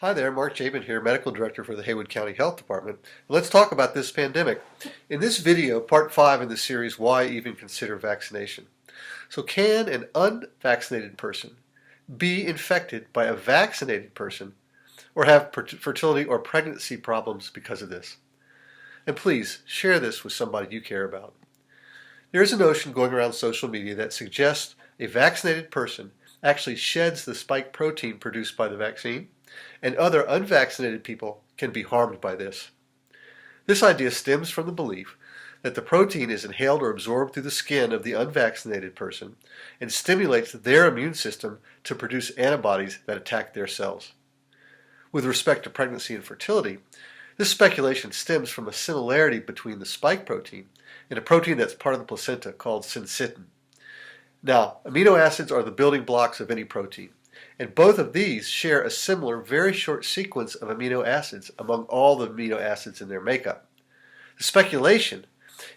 Hi there, Mark Jabin here, Medical Director for the Haywood County Health Department. Let's talk about this pandemic. In this video, part 5 in the series, Why Even Consider Vaccination? So can an unvaccinated person be infected by a vaccinated person or have fertility or pregnancy problems because of this? And please, share this with somebody you care about. There is a notion going around social media that suggests a vaccinated person actually sheds the spike protein produced by the vaccine, and other unvaccinated people can be harmed by this. This idea stems from the belief that the protein is inhaled or absorbed through the skin of the unvaccinated person and stimulates their immune system to produce antibodies that attack their cells. With respect to pregnancy and fertility, this speculation stems from a similarity between the spike protein and a protein that's part of the placenta called syncytin. Now, amino acids are the building blocks of any protein, and both of these share a similar, very short sequence of amino acids among all the amino acids in their makeup. The speculation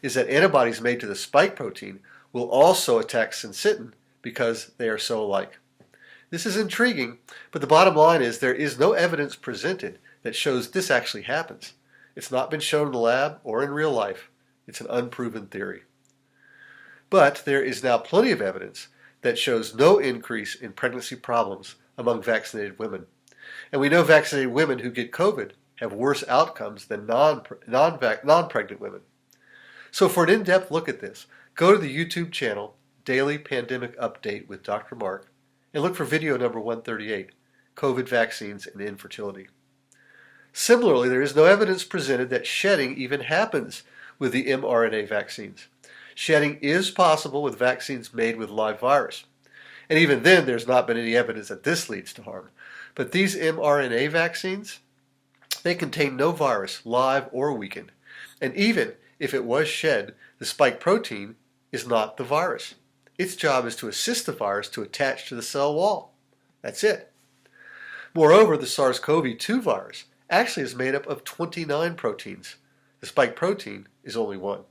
is that antibodies made to the spike protein will also attack syncytin because they are so alike. This is intriguing, but the bottom line is there is no evidence presented that shows this actually happens. It's not been shown in the lab or in real life. It's an unproven theory. But there is now plenty of evidence that shows no increase in pregnancy problems among vaccinated women. And we know vaccinated women who get COVID have worse outcomes than non-pregnant women. So for an in-depth look at this, go to the YouTube channel, Daily Pandemic Update with Dr. Mark, and look for video number 138, COVID Vaccines and Infertility. Similarly, there is no evidence presented that shedding even happens with the mRNA vaccines. Shedding is possible with vaccines made with live virus. And even then, there's not been any evidence that this leads to harm. But these mRNA vaccines, they contain no virus, live or weakened. And even if it was shed, the spike protein is not the virus. Its job is to assist the virus to attach to the cell wall. That's it. Moreover, the SARS-CoV-2 virus actually is made up of 29 proteins. The spike protein is only one.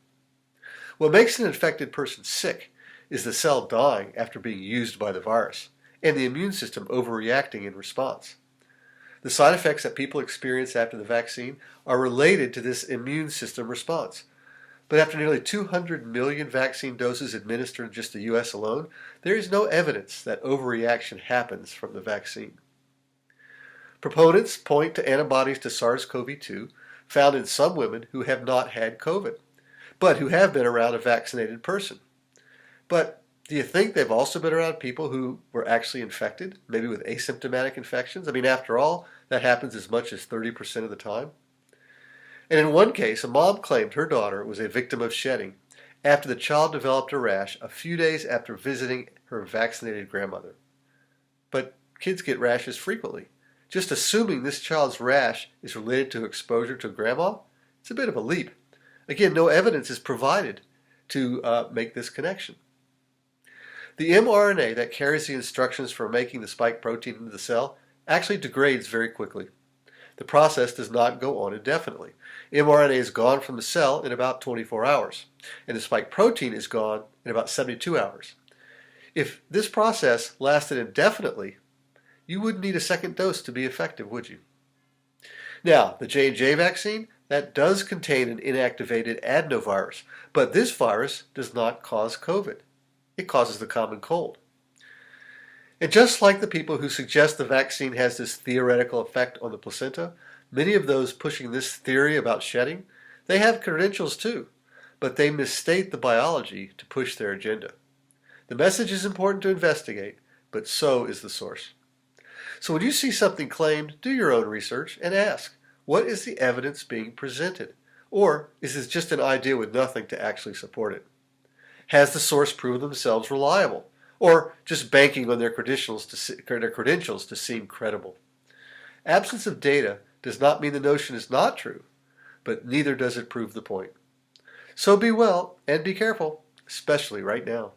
What makes an infected person sick is the cell dying after being used by the virus, and the immune system overreacting in response. The side effects that people experience after the vaccine are related to this immune system response. But after nearly 200 million vaccine doses administered in just the U.S. alone, there is no evidence that overreaction happens from the vaccine. Proponents point to antibodies to SARS-CoV-2 found in some women who have not had COVID, but who have been around a vaccinated person. But do you think they've also been around people who were actually infected, maybe with asymptomatic infections? I mean, after all, that happens as much as 30% of the time. And in one case, a mom claimed her daughter was a victim of shedding after the child developed a rash a few days after visiting her vaccinated grandmother. But kids get rashes frequently. Just assuming this child's rash is related to exposure to grandma, it's a bit of a leap. Again, no evidence is provided to make this connection. The mRNA that carries the instructions for making the spike protein into the cell actually degrades very quickly. The process does not go on indefinitely. mRNA is gone from the cell in about 24 hours, and the spike protein is gone in about 72 hours. If this process lasted indefinitely, you wouldn't need a second dose to be effective, would you? Now, the J&J vaccine, that does contain an inactivated adenovirus, but this virus does not cause COVID. It causes the common cold. And just like the people who suggest the vaccine has this theoretical effect on the placenta, many of those pushing this theory about shedding, they have credentials too, but they misstate the biology to push their agenda. The message is important to investigate, but so is the source. So when you see something claimed, do your own research and ask, what is the evidence being presented? Or is this just an idea with nothing to actually support it? Has the source proven themselves reliable? Or just banking on their credentials to seem credible? Absence of data does not mean the notion is not true, but neither does it prove the point. So be well and be careful, especially right now.